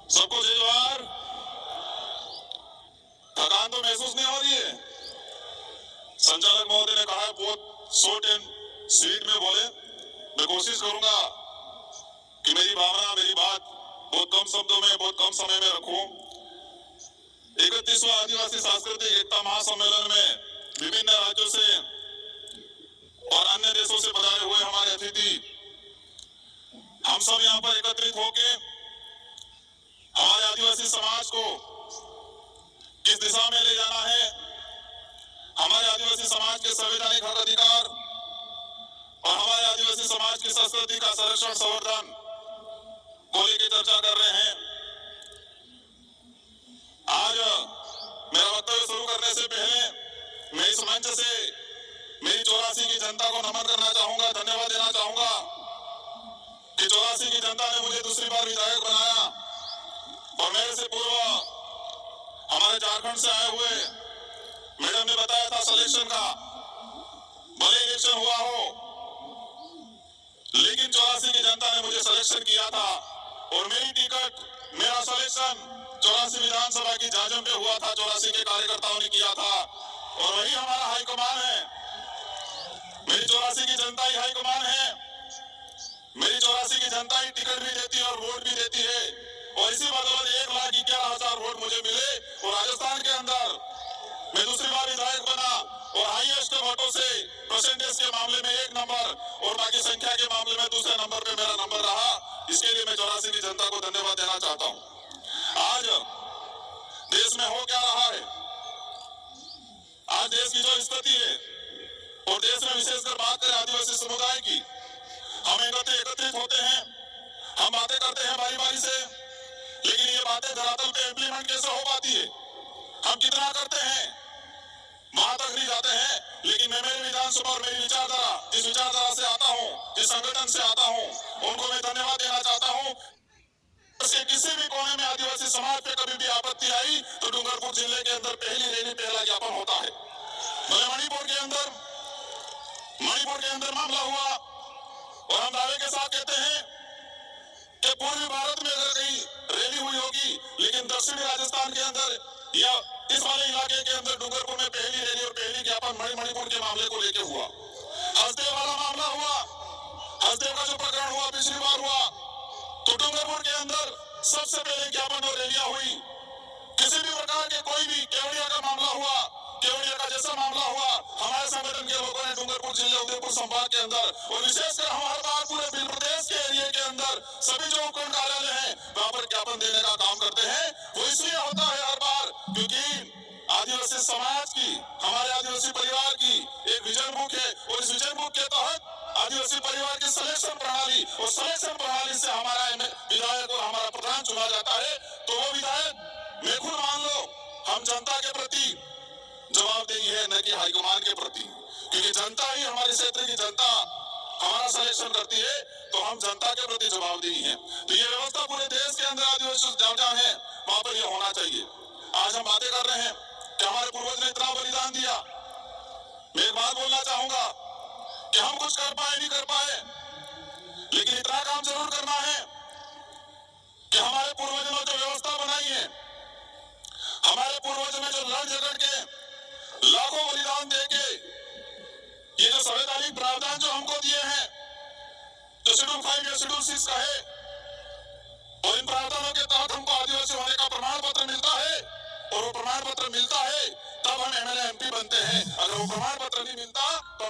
सबको जय जोहार। थकान तो महसूस नहीं हो रही है? संचालक महोदय ने कहा बहुत शॉर्ट एंड स्वीट में बोले। मैं कोशिश करूंगा कि मेरी भावना, मेरी बात बहुत कम शब्दों में, बहुत कम समय में रखूं। 31वां आदिवासी सांस्कृतिक एकता महासम्मेलन में विभिन्न राज्यों से और अन्य देशों से पधारे हुए हमारे अतिथि, हम सब यहाँ पर एकत्रित होके हमारे आदिवासी समाज को किस दिशा में ले जाना है, हमारे आदिवासी समाज के संवैधानिक हक अधिकार और हमारे आदिवासी समाज की संस्कृति का संरक्षण संवर्धन को लेकर चर्चा कर रहे हैं। आज मेरा वक्तव्य शुरू करने से पहले मैं इस मंच से मेरी 84 की जनता को नमन करना चाहूंगा, धन्यवाद देना चाहूंगा कि 84 की जनता ने मुझे दूसरी बार विधायक बनाया और मेरे से पूर्व हमारे झारखंड से आए हुए मैडम ने बताया था सिलेक्शन का, भले इलेक्शन हुआ हो लेकिन 84 की जनता ने मुझे सिलेक्शन किया था और मेरी टिकट, मेरा सिलेक्शन 84 विधानसभा की झांझम पे हुआ था। 84 के कार्यकर्ताओं ने किया था और वही हमारा हाईकमान है। मेरी 84 की जनता ही हाईकमान है। मेरी 84 की जनता ही टिकट भी देती है और वोट भी देती है और इसी बदौलत 1,11,000 वोट मुझे मिले और राजस्थान के अंदर मैं दूसरी बार विधायक बना और हाईएस्ट वोटों से परसेंटेज के मामले में 1 नंबर और बाकी संख्या के मामले में दूसरे नंबर पे मेरा नंबर रहा। इसके लिए मैं 84 की जनता को धन्यवाद देना चाहता हूं। आज देश में हो क्या रहा है, आज देश की जो स्थिति है और देश में विशेषकर बात करें आदिवासी समुदाय की, हम एकत्रित होते हैं, हम बातें करते हैं बारी बारी से, लेकिन ये बातें धरातल पे इम्प्लीमेंट कैसे हो पाती है, हम कितना करते हैं, वहां तक नहीं जाते हैं। लेकिन मैं मेरी विधानसभा और मेरी विचारधारा, जिस विचारधारा से आता हूं, जिस संगठन से आता हूं, उनको मैं धन्यवाद देना चाहता हूं। उसके किसी भी कोने में आदिवासी समाज पे कभी भी आपत्ति आई तो डूंगरपुर जिले के अंदर पहली रैली, पहला ज्ञापन होता है। भले मणिपुर के अंदर मामला हुआ और हम दावे के साथ कहते हैं कि पूर्वी भारत में अगर कहीं रैली हुई होगी, लेकिन दक्षिणी राजस्थान के अंदर या इस वाले इलाके के अंदर डूंगरपुर में पहली रैली और पहली ज्ञापन मणिपुर के मामले को लेकर हुआ। हसदेव वाला मामला हुआ, हसदेव का जो प्रकरण हुआ पिछली बार हुआ तो डूंगरपुर के अंदर सबसे पहले ज्ञापन और रैलियां हुई। किसी भी प्रकार के कोई भी केवड़िया का मामला हुआ, केवड़िया का जैसा मामला हुआ, हमारे संगठन के लोगों ने डूंगरपुर जिले उदयपुर संभाग के अंदर और विशेषकर हम हर बार पूरे बिल प्रदेश के एरिया के अंदर सभी जो उपखंड कार्यालय हैं वहां पर ज्ञापन देने का काम करते हैं। वो इसलिए होता है हर बार क्योंकि आदिवासी समाज की, हमारे आदिवासी परिवार की एक विजन बुक है और इस विजन बुक के तहत आदिवासी परिवार की सिलेक्शन प्रणाली और सिलेक्शन प्रणाली से हमारा विधायक और हमारा प्रधान चुना जाता है। तो वो विधायक मैं खुद मान लो हम जनता के प्रति जवाबदेही है, न कि हाईकमान के प्रति, क्योंकि जनता ही, हमारे क्षेत्र की जनता हमारा सिलेक्शन करती है तो हम जनता के प्रति जवाबदेही है। तो ये व्यवस्था पूरे देश के अंदर आदिवासी जहाँ है वहां पर यह होना चाहिए। आज हम बातें कर रहे हैं कि हमारे पूर्वज ने इतना बलिदान दिया। मैं एक बात बोलना चाहूंगा कि हम कुछ कर पाए नहीं कर पाए, लेकिन इतना काम जरूर करना है कि हमारे पूर्वजों ने जो व्यवस्था बनाई है, हमारे पूर्वजों ने जो लड़ झगड़ के लाखों बलिदान देके ये जो संवैधानिक प्रावधान जो हमको दिए हैं, जो शेड्यूल 5 या शेड्यूल 6 का है, और इन प्रावधानों के तहत हमको आदिवासी होने का प्रमाण पत्र मिलता है और वो प्रमाण पत्र मिलता है तब हम एमएलए एमपी बनते हैं। अगर वो प्रमाण पत्र नहीं मिलता तो